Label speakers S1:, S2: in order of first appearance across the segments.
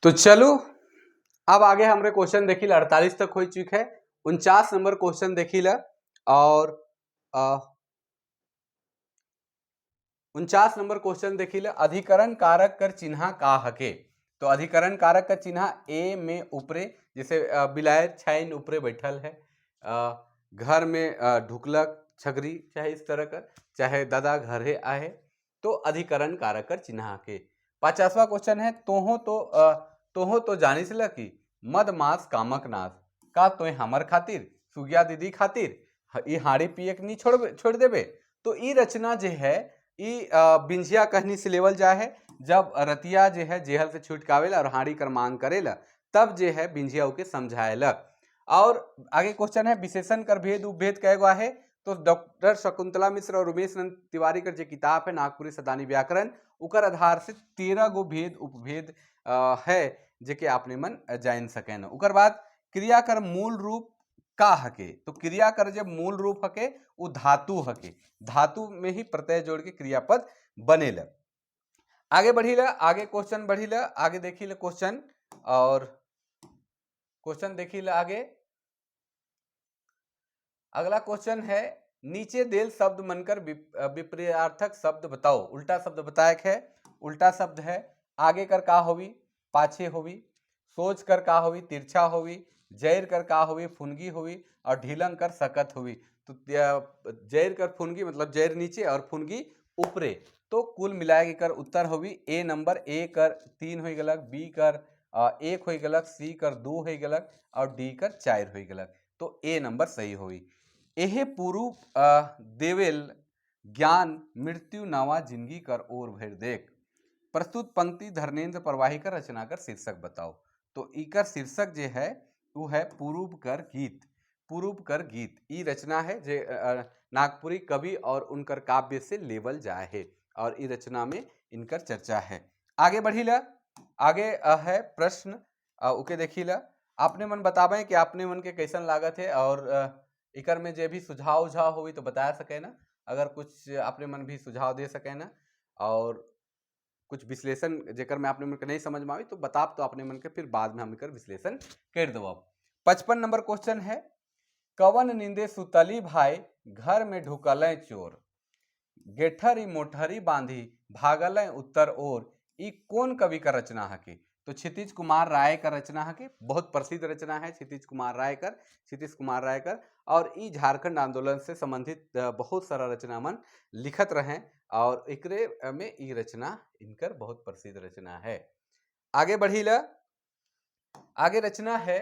S1: तो चलो अब आगे हमरे क्वेश्चन देखिल 48 तक हो चुके है। 49 नंबर क्वेश्चन देखिल और 49 नंबर क्वेश्चन देखिल अधिकरण कारक कर चिन्ह का हके। तो अधिकरण कारक का चिन्ह ए में ऊपरे, जैसे बिलायत छैन ऊपरे बैठल है, घर में ढुकलक छगरी, चाहे इस तरह का, चाहे दादा घरे आए, तो अधिकरण कारक कर चिन्ह के। 50वां क्वेश्चन है तोहो तो जानिस ल कि मद मास कामक नाश का तोय हमर खातिर सुगिया दीदी खातिर ई हाड़ी पिए के नहीं छोड़ देबे। तो ई रचना जो है ई बिंझिया कहनी से लेवल जा है, जब रतिया जो है जेहल से छूट कावेला और हाड़ी कर मांग करेला, तब जो है बिंझिया के समझाएला। और आगे क्वेश्चन है विशेषण कर भेद उपभेद कैगो है। तो डॉक्टर शकुंतला मिश्र और उमेश नंद तिवारी कर जो किताब है नागपुरी सदानी व्याकरण, उकर आधार से 13 गो भेद उपभेद है जेके आपने मन जान सके न। उकर बाद क्रिया कर मूल रूप का हके। तो क्रिया कर जब मूल रूप हके वो धातु हके, धातु में ही प्रत्यय जोड़ के क्रियापद बनेला। आगे बढ़ीला, आगे क्वेश्चन बढ़ीला, आगे देखिला क्वेश्चन, और क्वेश्चन देखिला आगे। अगला क्वेश्चन है नीचे देल शब्द मनकर विपरीतार्थक शब्द बताओ। उल्टा शब्द बताए है। उल्टा शब्द है आगे कर का होवी पाछे होवी, सोच कर का होवी तिरछा होवी, जैर कर का होवी फुनगी होवी, और ढीलंग कर सकत होवी। तो जैर कर फुनगी मतलब जैर नीचे और फुनगी ऊपरे। तो कुल मिलाए के कर उत्तर होवी ए नंबर। ए कर 3 हो गलक, बी कर 1 हो गलक, सी कर 2 हो गलक, और डी कर 4 हो गलक। तो ए नंबर सही होगी। एहे पुरूप देवेल ज्ञान मृत्यु नवा जिंदगी कर ओर भर देख। प्रस्तुत पंक्ति धर्मेंद्र प्रवाही कर रचना कर शीर्षक बताओ। तो इकर शीर्षक जो है वो है पूर्व कर गीत। पूर्व कर गीत ई रचना है जे नागपुरी कवि और उनकर काव्य से लेवल जाए है, और ई रचना में इनकर चर्चा है। आगे बढ़ीला, आगे है प्रश्न उके देखिला। आपने मन बताबे कि आपने मन के कैसन लागत है, और इकर में जे भी सुझाव उझाव होगी तो बता सके ना। अगर कुछ आपने मन भी सुझाव दे सके ना, और कुछ विश्लेषण जेकर में आपने मन के नहीं समझ में आई तो बताब, तो आपने मन के फिर बाद में हम इकर विश्लेषण कर दो। 55 नंबर क्वेश्चन है कवन निंदे सुतली भाई घर में ढुकल चोर, गेठरी मोठरी बांधी भागल उत्तर ओर। ई कौन कवि का रचना है की। तो क्षितिज कुमार राय का रचना है कि बहुत प्रसिद्ध रचना है क्षितिज कुमार रायकर। और ई झारखंड आंदोलन से संबंधित बहुत सारा रचना मन लिखत रहे, और एकरे में ई रचना इनकर बहुत प्रसिद्ध रचना है। आगे बढ़ीला, आगे रचना है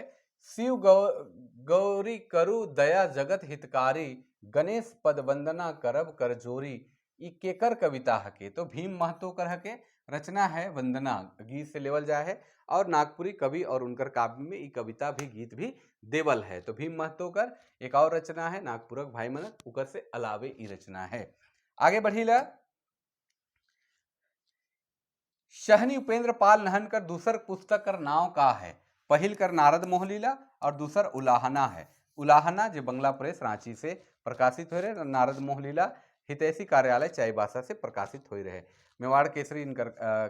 S1: शिव गौरी करु दया जगत हितकारी, गणेश पद वंदना करब कर जोरी। ई केकर कविता हके। तो भीम महतो कर हके। रचना है वंदना, गीत से लेवल जाए है, और नागपुरी कवि और उनकर काव्य में ई कविता भी गीत भी देवल है। तो भीम महतो कर एक और रचना है नागपुरक भाई मन उकर से अलावे ई रचना है। आगे बढ़ीला, शहनी उपेंद्र पाल नहन कर दूसर पुस्तक कर नाव का है। पहिल कर नारद मोहलीला और दूसर उलाहना है। उलाहना जो बंगला प्रेस रांची से प्रकाशित हो रहे, नारद मोहलीला हितैषी कार्यालय चाईबासा से प्रकाशित हो रहे। मेवाड़ केसरी इनकर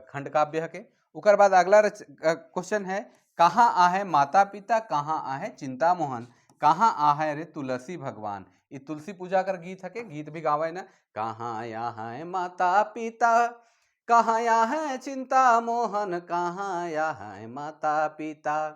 S1: खंड काव्य के। उकर बाद अगला क्वेश्चन है कहाँ आहे माता पिता, कहाँ आहे चिंता मोहन, कहाँ आहे रे तुलसी भगवान। ये तुलसी पूजा कर गीत है के, गीत भी गावे ना। कहाँ यहाँ माता पिता, कहाँ यहाँ चिंता मोहन, कहाँ यहाँ माता पिता,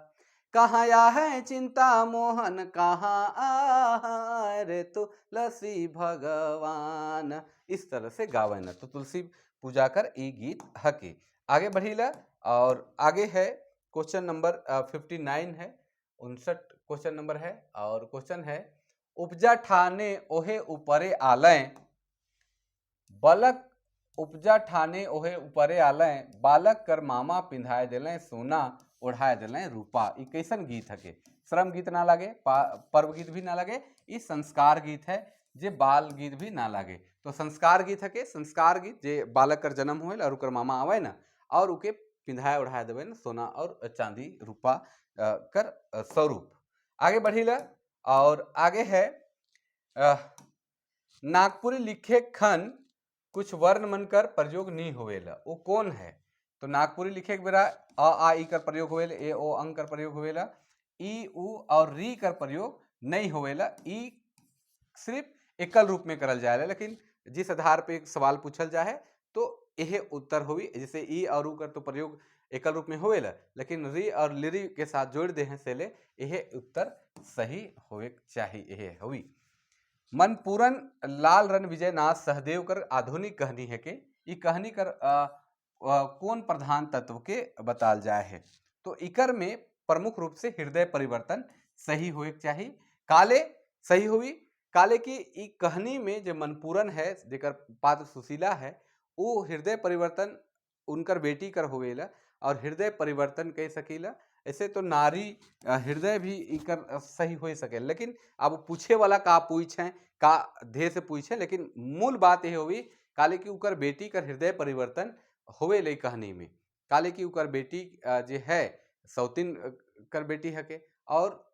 S1: कहाँ यहाँ चिंता मोहन, कहाँ आ रे तुलसी भगवान। इस तरह से गावन। तो तुलसी पूजा कर ई गीत हके। आगे बढ़ीला, और आगे है क्वेश्चन नंबर 59 है, 59 क्वेश्चन नंबर है। और क्वेश्चन है उपजा ठाने ओहे ऊपरे आलय, बलक उपजा ठाने ओहे ऊपरे आलय, बालक कर मामा पिंधाए दिले सोना, ओढ़ाए दिले रूपा। ई कैसन गीत है के। श्रम गीत ना लगे, पर्व गीत भी ना लगे, ई संस्कार गीत है जे बाल गीत भी ना लगे। तो संस्कार गीत है के, संस्कार गीत जे बालक कर जन्म होल और उकर मामा आवे ना, और उके पिंधाए ओढ़ाए देवे ना सोना और चांदी रूपा कर स्वरूप। आगे बढ़ीला, और आगे है नागपुरी लिखे खन कुछ वर्ण मनकर प्रयोग नहीं होवेला, वो कौन है। तो नागपुरी लिखे के बेरा अ आ ई कर प्रयोग होवेला, ए ओ अंग कर प्रयोग होवेला, ई उ और री कर प्रयोग नहीं होवेला। ई सिर्फ एकल रूप में करल जाएला, लेकिन जिस आधार पे एक सवाल पूछल जाए तो यह उत्तर होवी। जैसे ई और उ कर तो प्रयोग एकल रूप में होवेला, लेकिन री और लिरी के साथ जोड़ दे हैं सेले, यह उत्तर सही होवे चाहिए, यह होवी। मनपूरन लाल रण विजय नाथ सहदेव कर आधुनिक कहानी है के ई कहानी कर कौन प्रधान तत्व के बताल जाए है। तो इकर में प्रमुख रूप से हृदय परिवर्तन सही होए चाहिए। काले सही हुई। काले की ई कहानी में जो मनपूरन है जेकर पात्र सुशीला है, वो हृदय परिवर्तन उनकर बेटी कर होवेला और हृदय परिवर्तन कह सकीला। ऐसे तो नारी हृदय भी इकर सही हो सके, लेकिन अब पूछे वाला का पूछे का ध्येय से पूछे, लेकिन मूल बात यह हुई काले की उकर बेटी कर हृदय परिवर्तन होवे ले कहानी में। काले की उकर बेटी जे है सौतीन कर बेटी है के, और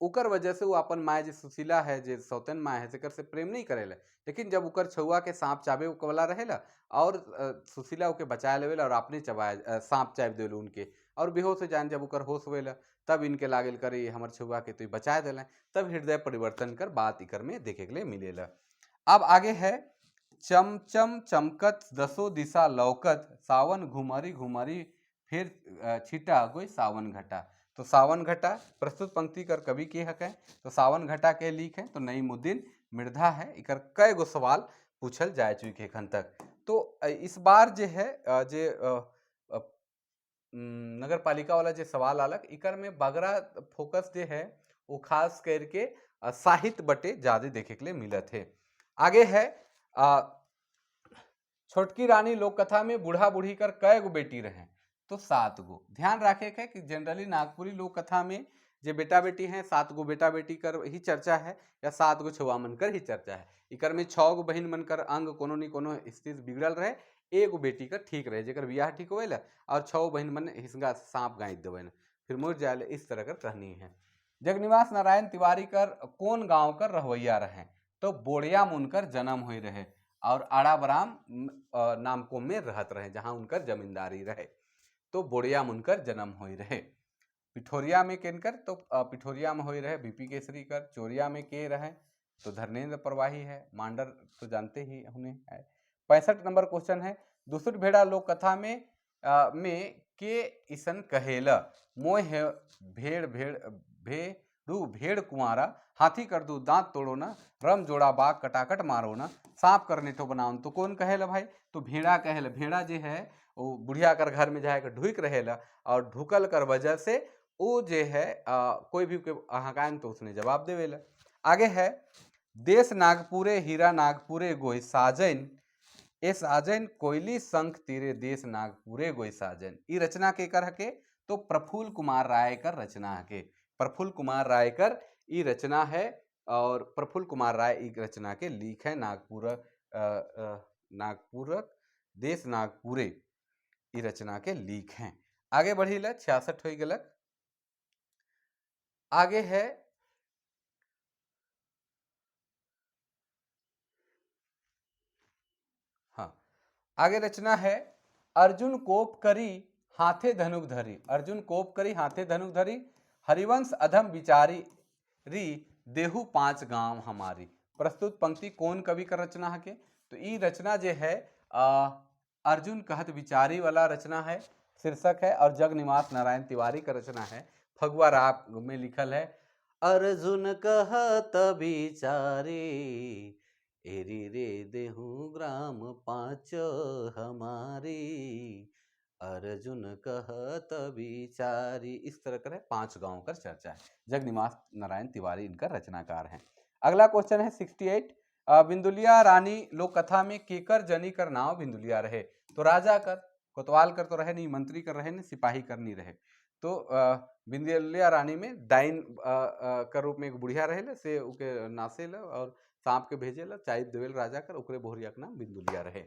S1: उकर वजह से वो अपन माए जो सुशीला है जे सौतन माए है सेकर से प्रेम नहीं करेला, लेकिन जब उकर छुआ के सांप चाबे वाला रहेला और सुशीला ओके बचा लेवेला और अपने चबाए सांप चाब देवेला उनके, और बेहोश हो जान जब उकर होश होवेला तब इनके लागल करे हमर छुआ के तो बचा देला। तब हृदय परिवर्तन कर बात इकर में देखे के लिए मिलेला। अब आगे है चमचम चमकत दसो दिशा लौकत सावन घुमरी घुमरी फिर छिटा कोई सावन घटा। तो सावन घटा प्रस्तुत पंक्ति कर कवि के हक है, तो सावन घटा के लिख है तो नईमुद्दीन मिर्धा है। इकर कई गो सवाल पूछल जाए चुके एखन तक। तो इस बार जे है जे नगर पालिका वाला जो सवाल आलक इकर में बगरा फोकस जे है वो खास करके साहित्य बटे ज्यादा देखे के लिए मिलत है। आगे है छोटकी रानी लोक कथा में बूढ़ा बूढ़ी कर कई गो बेटी रहे, तो 7 गो। ध्यान रखे के कि जनरली नागपुरी लोक कथा में जे बेटा बेटी हैं 7 गो बेटा बेटी कर ही चर्चा है या 7 गो छुआ मन कर ही चर्चा है। इकर में 6 गो बहन मन कर अंग कोनो न कोनो स्थिति बिगड़ल रहे, एगो बेटी का ठीक रहे जेकर बियाह ठीक होवेला और 6 बहन मन हिंगा सांप गाँच देवे फिर मुड़ जाए, इस तरह कर कहनी है। जगनिवास नारायण तिवारी कर कौन गांव कर रहवैया रहे, तो बोड़िया में उनकर जन्म हुई रहे और आड़ाबराम नामको में रहत रहे जहां उनकर जमींदारी रहे, तो बोड़िया में उनकर जन्म हुई रहे। पिठोरिया में किनकर, तो पिठोरिया में हुई रहे बीपी केसरी कर। चोरिया में के रहे, तो धर्मेंद्र प्रवाही है। मांडर तो जानते ही उन्हें है। 65 नंबर क्वेश्चन है दूसरी भेड़ा लोक कथा में के ईसन कहेला मोह है भेड़ भेड़ भेड़ू भेड़ कुंवारा हाथी कर दू दांत तोड़ो ना रम जोड़ा बाग कटाकट मारो ना सांप करने तो बनाओ, तो कौन कहेला भाई, तो भेड़ा कहेला। भेड़ा जे है वो बुढ़िया कर घर में जाकर ढुक रहेला और ढुकल कर वजह से वो जे है कोई भी हकान तो उसने जवाब देवेला। आगे है देश नागपुरे हीरा नागपुरे गोई साजन ए साजन कोयली शंख तीरे देश नागपुरे गोई साजन। ई रचना के कर हके, तो प्रफुल्ल कुमार राय कर रचना हके। प्रफुल्ल कुमार राय कर ई रचना है और प्रफुल्ल कुमार राय ई रचना के लिख है नागपुर देश नागपुरे ई रचना के लिख हैं। आगे बढ़ी ला 66 हो गलक। आगे है हाँ आगे रचना है अर्जुन कोप करी हाथे धनुक धरी। अर्जुन कोप करी हाथे धनुक धरी हरिवंश अधम विचारी री देहु 5 गांव हमारी। प्रस्तुत पंक्ति कौन कवि का रचना है के, तो ई रचना जे है अर्जुन कहत विचारी वाला रचना है शीर्षक है और जगनिवास नारायण तिवारी का रचना है। फगुआ राग में लिखल है अर्जुन कहत विचारी एरी रे देहु ग्राम 5 हमारी अर्जुन कहत विचारी। इस तरह कर 5 गांव का चर्चा है। जगनिवास नारायण तिवारी इनका रचनाकार हैं। अगला क्वेश्चन है 68 बिंदुलिया रानी लोक कथा में केकर जनी कर नाव बिंदुलिया रहे, तो राजा कर कोतवाल कर तो रहे नहीं, मंत्री कर रहे नहीं, सिपाही कर नहीं रहे। तो बिंदुलिया रानी में डाइन का रूप में एक बुढ़िया रहे से उके नासे और सांप के भेजेला चाय देवेल राजा कर, ओकरे बोहरिया के नाम बिंदुलिया रहे।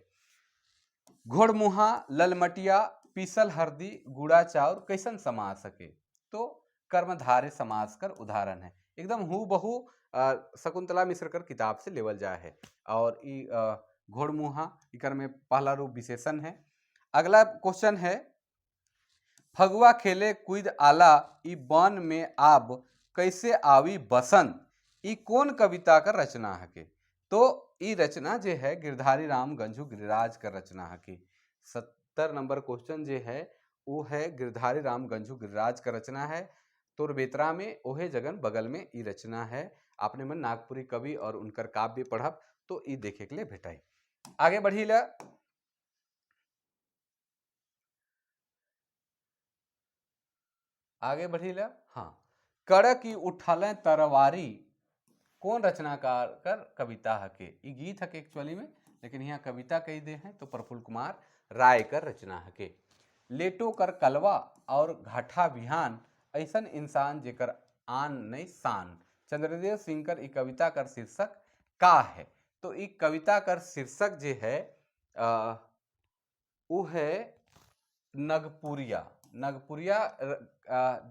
S1: घोड़मुहा ललमटिया पीसल हरदी गुड़ा चाउर कैसन समाज सके, तो कर्मधारे समाज कर उदाहरण है। एकदम हूबहू शकुंतला मिश्र कर किताब से लेवल जाए है और घोड़मुहा इकर में पहला रूप विशेषण है। अगला क्वेश्चन है फगुआ खेले कुद आला ई बन में आब कैसे आवी बसंत, ई कौन कविता का रचना हके। तो ई रचना जे है गिरधारी राम गंझू गिरिराज का रचना हके। 70 नंबर क्वेश्चन जे है वो है गिरधारी राम गंझू गिरिराज का रचना है। तोर बेतरा में ओहे जगन बगल में ई रचना है। आपने मन नागपुरी कवि और उनकर काव्य पढ़ब तो ई देखे के लिए भेटाई। आगे बढ़ी ला, आगे बढ़ी ला। हाँ, कड़क की उठल तरवारी कौन रचनाकार कर कविता हके। ई गीत हके एक्चुअली में, लेकिन यहाँ कविता कही दे हैं तो प्रफुल्ल कुमार राय कर रचना हके। लेटो कर कलवा और घाटा बिहान ऐसन इंसान जेकर आन नहीं शान, चंद्रदेव सिंह कर ई कविता कर शीर्षक का है। तो ई कविता कर शीर्षक जे है वो है नगपुरिया। नगपुरिया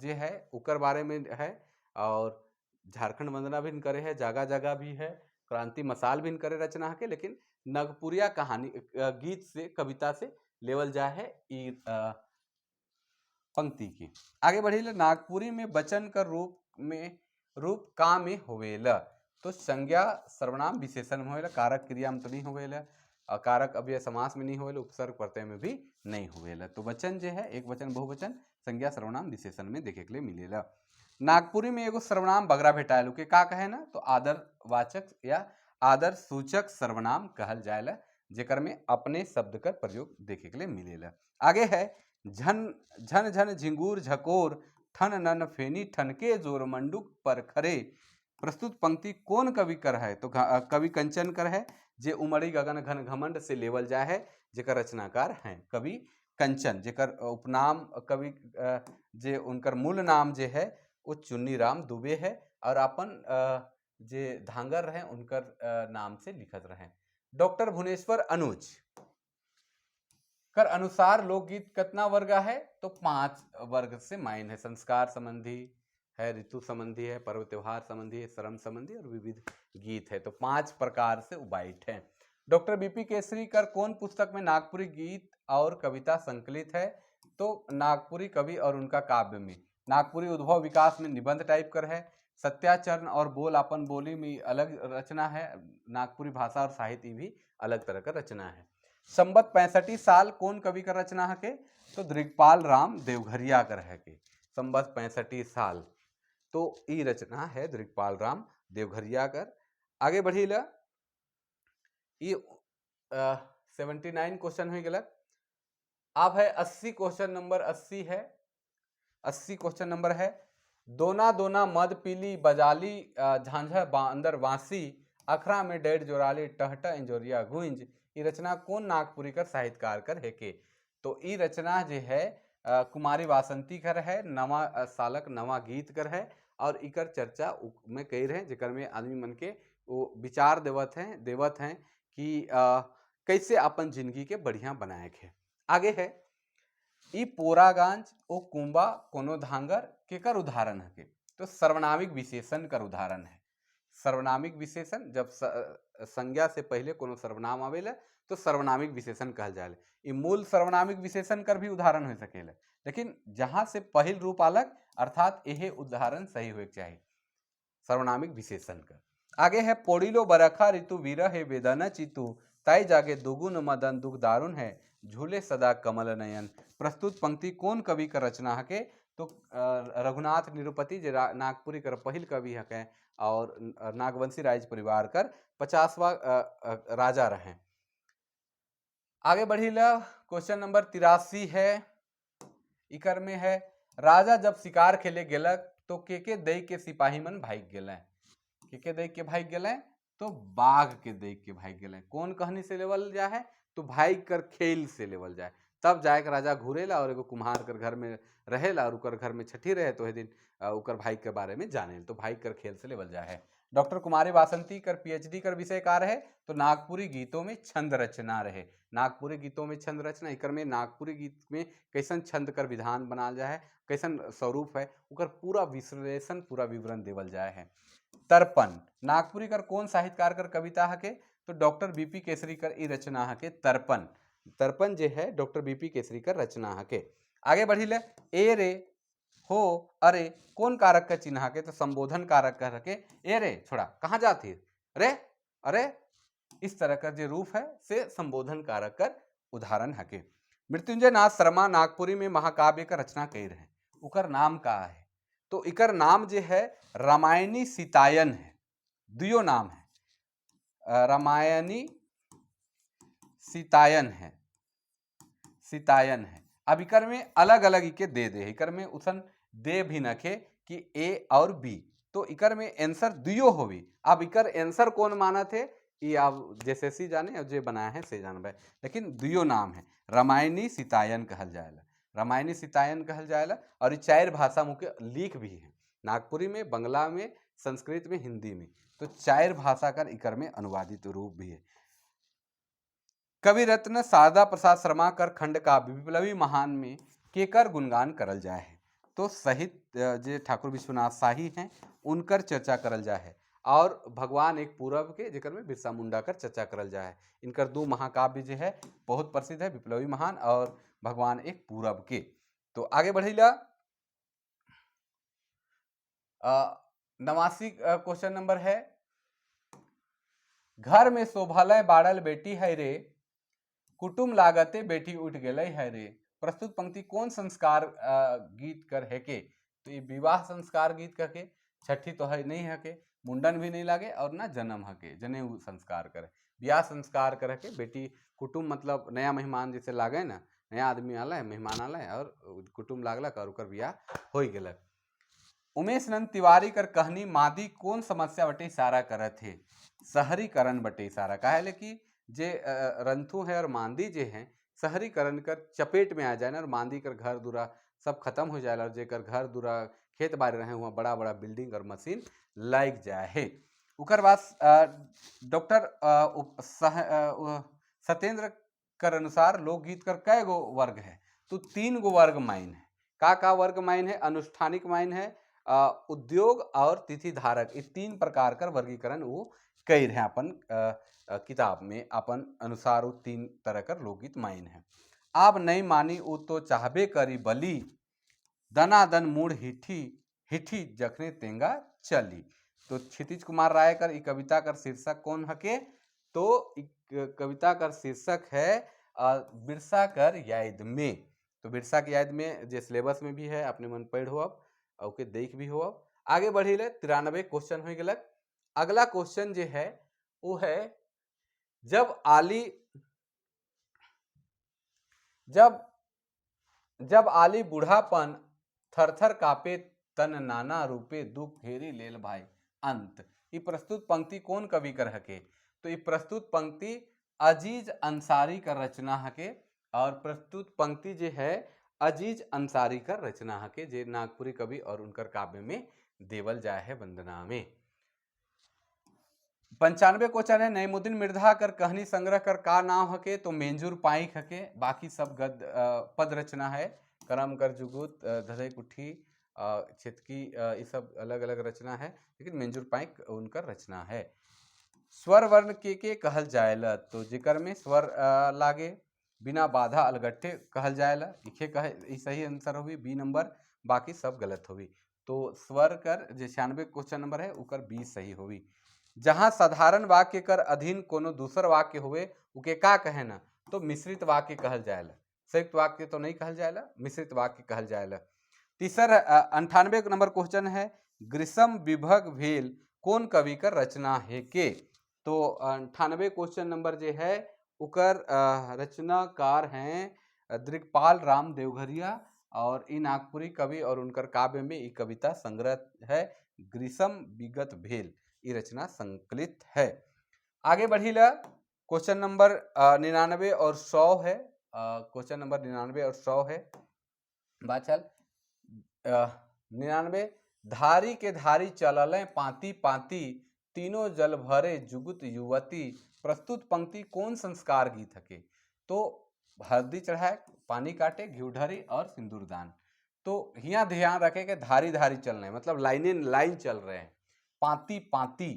S1: जे है उकर बारे में है। और झारखंड वंदना भी करे है, जगह जगह भी है, क्रांति मसाल भी करे रचना के, लेकिन नगपुरिया कहानी गीत से कविता से लेवल जा है ई पंक्ति की। आगे बढ़ी ला, नागपुरी में वचन का रूप का में होवेला। तो संज्ञा सर्वनाम विशेषण में होवेला, कारक क्रिया में तो नहीं होवेला, कारक अव्यय समास में नहीं होवेला, उपसर्ग प्रत्यय में भी नहीं होवेला। तो वचन जे है एक वचन बहुवचन संज्ञा सर्वनाम विशेषण में देखे के लिए मिलेला। नागपुरी में एगो सर्वनाम बगरा भेटायल के का कहे ना, तो आदर वाचक या आदर सूचक सर्वनाम कहल जाएला, जेकर में अपने शब्द का प्रयोग देखे के लिए मिलेला। आगे है झन झन झन झिंगूर झकोर ठन नन फेनी ठनके जोर मंडुक पर खरे। प्रस्तुत पंक्ति कौन कवि कर है। तो कवि कंचन कर है, जे उमड़ी गगन घन घमंड से लेवल जा है, जेकर रचनाकार हैं कवि कंचन, जेकर उपनाम कवि जे उनकर मूल नाम जे है वो चुन्नी राम दुबे है, और अपन जे धांगर रहे उनकर नाम से लिखत रहे। डॉक्टर भुवनेश्वर अनुज कर अनुसार लोकगीत कितना वर्ग है। तो 5 वर्ग से माइन है। संस्कार संबंधी है, ऋतु संबंधी है, पर्व त्योहार संबंधी है, श्रम संबंधी और विविध गीत है। तो 5 प्रकार से उबाइट है। डॉक्टर बीपी केसरी कर कौन पुस्तक में नागपुरी गीत और कविता संकलित है। तो नागपुरी कवि और उनका काव्य में। नागपुरी उद्भव विकास में निबंध टाइप कर है। सत्याचरण और बोल अपन बोली में अलग रचना है। नागपुरी भाषा और साहित्य भी अलग तरह का रचना है। संबत 65 साल कौन कवि का रचना है के। तो दिग्पाल राम देवघरिया कर है के संबत 65 साल। तो ई रचना है दिग्पाल राम देवघरिया कर। आगे बढ़ी ला, 79 क्वेश्चन हो गया। अब है 80 क्वेश्चन नंबर 80 है। 80 क्वेश्चन नंबर है, दोना दोना मद पीली बजाली झांझा अंदर वासी अखरा में डेढ़ जोराली टहटा इंजोरिया गुंज। ई रचना कौन नागपुरी कर साहित्यकार कर है के। तो ई रचना जे है कुमारी वासंती कर है, नवा सालक नवा गीत कर है, और इकर चर्चा में कही रहे, जेकर में आदमी मन के वो विचार देवत हैं कि कैसे अपन जिंदगी के बढ़िया बनाए के। आगे है ई पोरागांज ओ कुंबा कोनो धांगर केकर उदाहरण है। तो सर्वनामिक विशेषण कर उदाहरण है। सर्वनामिक विशेषण जब संज्ञा से पहले कोनो सर्वनाम आवेला तो सर्वनामिक विशेषण कहल जाए। ई मूल सर्वनामिक विशेषण कर भी उदाहरण हो सकेला, लेकिन जहां से पहिल रूप अलग, अर्थात यह उदाहरण सही होए चाहिए सर्वनामिक विशेषण का। आगे है पोड़िलो बरखा ऋतु वीर है वेदना चितु ताई जागे दुगुन मदन दुख दारुण है झूले सदा कमल नयन। प्रस्तुत पंक्ति कौन कवि का रचना है के। तो रघुनाथ निरुपति जे नागपुरी कर पहिल कवि है और नागवंशी राज परिवार कर 50वां राजा रहे। आगे बढ़ी ला, क्वेश्चन नंबर 83 है। इकर में है राजा जब शिकार खेले गेलक तो के दई के सिपाही मन भाग गेले। के दई के भाग गेले। तो बाघ के दई के भाग गेले। कौन कहानी से लेवल जा है। तो भाग कर खेल से लेवल जाए। तब जाए राजा घूरेला और एगो कुम्हार कर घर में रहेला और उकर घर में छठी रहे तो दिन उकर भाई के बारे में जाने। तो भाई कर खेल से लेवल जाए है। डॉक्टर कुमारी वासंती कर पीएचडी कर विषय का रहे। तो नागपुरी गीतों में छंद रचना रहे। नागपुरी गीतों में छंद रचना, इकर में नागपुरी गीत में कैसन छंद कर विधान बनाल जाए है, कैसन स्वरूप है, उकर पूरा विश्लेषण पूरा विवरण देवल जाए है। तर्पण नागपुरी कर कौन साहित्यकार कर कविता है के। तो डॉक्टर बीपी केसरी कर ई रचना है के तर्पण। तर्पण जे है डॉक्टर बीपी केसरी कर रचना है के। आगे बढ़ी ले, ए रे हो अरे कौन कारक का चिन्ह के, तो संबोधन कारक कह रखे, ए रे छोड़ा कहाँ जाती रे अरे, इस तरह का जो रूप है से संबोधन कारक कर उदाहरण हके। मृत्युंजय नाथ शर्मा नागपुरी में महाकाव्य का रचना कर रहे हैं, उकर नाम का है, तो इकर नाम जो है रामायणी सीतायन है, दुयो नाम है रामायणी सीतायन है, सीतायन है। अब इकर में अलग अलग इके दे दे, इकर में उसन दे भी नखे कि ए और बी, तो इकर में आंसर दुयो होवी। अब इकर आंसर कौन माना थे ये आप जैसे सी जाने और जो बनाया है से जानबे, लेकिन दुयो नाम है, रामायणी सीतायन कहल जाएला, रामायणी सीतायन कहल जाएला। और ये 4 भाषा मुख्य लिख भी है, नागपुरी में, बंगला में, संस्कृत में, हिंदी में, तो 4 भाषा का इकर में अनुवादित रूप भी है। कवि रत्न शारदा प्रसाद शर्मा कर खंड काव्य विप्लवी महान में केकर गुणगान करल जाए है, तो साहित्य जे ठाकुर विश्वनाथ शाही हैं उनकर चर्चा करल जाए है, और भगवान एक पूरब के जेकर में बिरसा मुंडा कर चर्चा करल जाए है। इनकर 2 महाकाव्य जो है बहुत प्रसिद्ध है, विप्लवी महान और भगवान एक पूरब के। तो आगे बढ़िला 89 क्वेश्चन नंबर है, घर में शोभालय बाड़ल बेटी है रे, कुटुम लागते बेटी उठ गए है रे, प्रस्तुत पंक्ति कौन संस्कार गीत कर है के, तो ये विवाह संस्कार गीत करके, छठी तो है नहीं है के, मुंडन भी नहीं लागे और ना जन्म हके, जनेऊ संस्कार करे, ब्याह संस्कार कर के बेटी, कुटुम मतलब नया मेहमान जैसे लागे ना, नया आदमी आला है, मेहमान आला है और कुटुम लागलक और ओकर ब्याह हो गलक। उमेश नंद तिवारी कर कहनी मादी कौन समस्या बटे इशारा करत है, शहरीकरण बटे इशारा काहे कि जे रंथु है और मांदी जे हैं शहरीकरण कर चपेट में आ जाए ना, और मांदी कर घर दुरा सब खत्म हो जाए, और जेकर घर दुरा खेत बाड़ी रहे वहाँ बड़ा बड़ा बिल्डिंग और मशीन लग जाए है। उकर बाद डॉक्टर सत्येंद्र कर अनुसार लोकगीत कर कै गो वर्ग है, तो 3 गो वर्ग माइन है। का वर्ग माइन है, अनुष्ठानिक माइन है, उद्योग और तिथि धारक, ये 3 प्रकार का वर्गीकरण वो कई रहे अपन किताब में, अपन अनुसार वो 3 तरह का लोकगीत माइन है। आप नहीं मानी वो तो चाहबे करी बली, दनादन मूड हिठी हिठी जखने तेंगा चली, तो क्षितिज कुमार राय कर कविता कर शीर्षक कौन हके, तो कविता कर शीर्षक है बिरसा कर याद में, तो बिरसा की याद में जो सिलेबस में भी है अपने मन पढ़ हो अब ओके देख भी हो। अब आगे बढ़ी ले 93 क्वेश्चन हो गलक। अगला क्वेश्चन जो है वो है, जब आली बूढ़ापन थरथर कापे तन नाना रूपे दुख फेरी लेल भाई अंत, ये प्रस्तुत पंक्ति कौन कवि कर हके, तो ये प्रस्तुत पंक्ति अजीज अंसारी का रचना हके, और प्रस्तुत पंक्ति जो है अजीज अंसारी का रचना हके, जे नागपुरी कवि और उनकर काव्य में देवल जाए है वंदना में। 95 क्वेश्चन है, नईमुद्दीन मिर्धा कर कहनी संग्रह कर का नाम हके, तो मेंजूर पाइक हके, बाकी सब गद पद रचना है, करम कर जुगुत धधई कुठी छितकी, ये सब अलग अलग रचना है, लेकिन मेंजूर पाइक उनकर रचना है। स्वर वर्ण के कहल जाएला, तो जिकर में स्वर लागे बिना बाधा अलगट्ठे कहल जाएला, इखे कहे सही आंसर होगी बी नंबर, बाकी सब गलत होगी, तो स्वर कर 96 क्वेश्चन नंबर है उकर बी सही होगी। जहां साधारण वाक्य कर अधीन कोनो दूसर वाक्य हुए उके का कहे ना, तो मिश्रित वाक्य कहल जाएला, संयुक्त वाक्य तो नहीं कहल जाएला, मिश्रित वाक्य कहल जाएला। तीसर 98 नंबर क्वेश्चन है, ग्रीष्म विभग भेल कौन कवि कर रचना है के, तो 98 क्वेश्चन नंबर जो है उकर रचनाकार हैं दिग्पाल राम देवघरिया, और इन नागपुरी कवि और उनकर काव्य में ये कविता संग्रह है ग्रीष्म विगत भेल, ये रचना संकलित है। आगे बढ़ी ला क्वेश्चन नंबर 99 और 100 है, क्वेश्चन नंबर 99 और 100 है, बात चल 99, धारी के धारी चलल पाती पाती, तीनों जल भरे जुगुत युवती, प्रस्तुत पंक्ति कौन संस्कार गीत हके, तो हल्दी चढ़ाए, पानी काटे, घी ढरी और सिंदूर दान, तो यहाँ ध्यान रखे कि धारी धारी चल रहे हैं, मतलब लाइन चल रहे हैं, पाती पाती,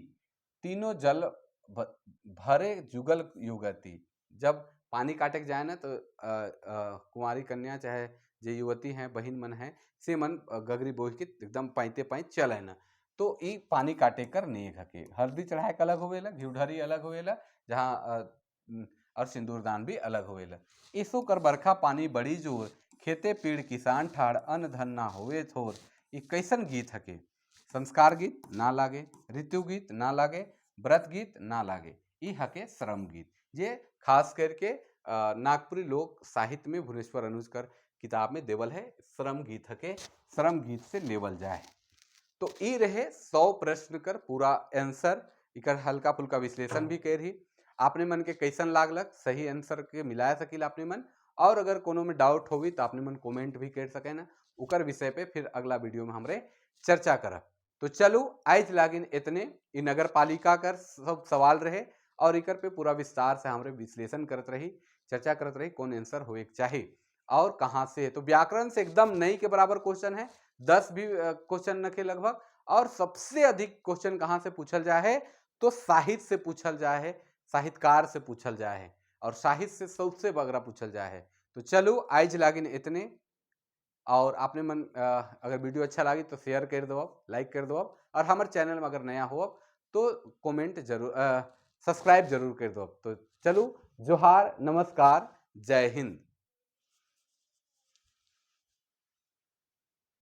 S1: तीनों जल भरे जुगल युगती, जब पानी काटे के जाए ना तो कुंवारी कन्या चाहे जे युवती हैं बहिन मन हैं से मन गगरी बोह के एकदम पाइते पाइत चले न। तो ई पानी काटे कर नेक हके। हल्दी चढ़ाए के अलग होवेला, घिउढरी अलग होवेला, जहाँ और सिंदूरदान भी अलग होवेला। इसो कर बरखा पानी बड़ी जोर, खेते पीड़ किसान ठाड़, अन्न धन ना होवे थोर। ई कैसन गीत हके? संस्कार गीत ना लागे, ऋतु गीत ना लागे, व्रत गीत ना लागे। ई हके श्रम गीत, जे खास करके नागपुरी लोक साहित्य में भुवनेश्वर अनुज कर किताब में देवल है। श्रम गीत हके, श्रम गीत से लेवल जाए। तो ई रहे 100 प्रश्न कर पूरा आंसर। इकर हल्का फुल्का विश्लेषण भी कर ही। आपने मन के कैसन लागलक, सही आंसर के मिलाया सकिल आपने मन। और अगर कोनो में डाउट होगी तो आपने मन कमेंट भी कर सके ना, उकर विषय पे फिर अगला वीडियो में हमरे चर्चा करब। तो चलो आज लागिन इतने। इ नगर पालिका कर सब सवाल रहे और इकर पे पूरा विस्तार से हमरे विश्लेषण करत रही, चर्चा करत रही कौन आंसर होए के चाहे और कहाँ से है। तो व्याकरण से एकदम नहीं के बराबर क्वेश्चन है, 10 भी क्वेश्चन नखे लगभग। और सबसे अधिक क्वेश्चन कहाँ से पूछल जाए है तो साहित्य से पूछल जाए है, साहित्यकार से पूछल जाए है और साहित्य से सबसे बगरा पूछल जाए है। तो चलो आज लागिन इतने। और आपने मन अगर वीडियो अच्छा लगी तो शेयर कर दो, लाइक कर दो और हमारे चैनल में अगर नया हो तो कमेंट जरूर, सब्सक्राइब जरूर कर दो। तो चलो जोहार, नमस्कार, जय हिंद।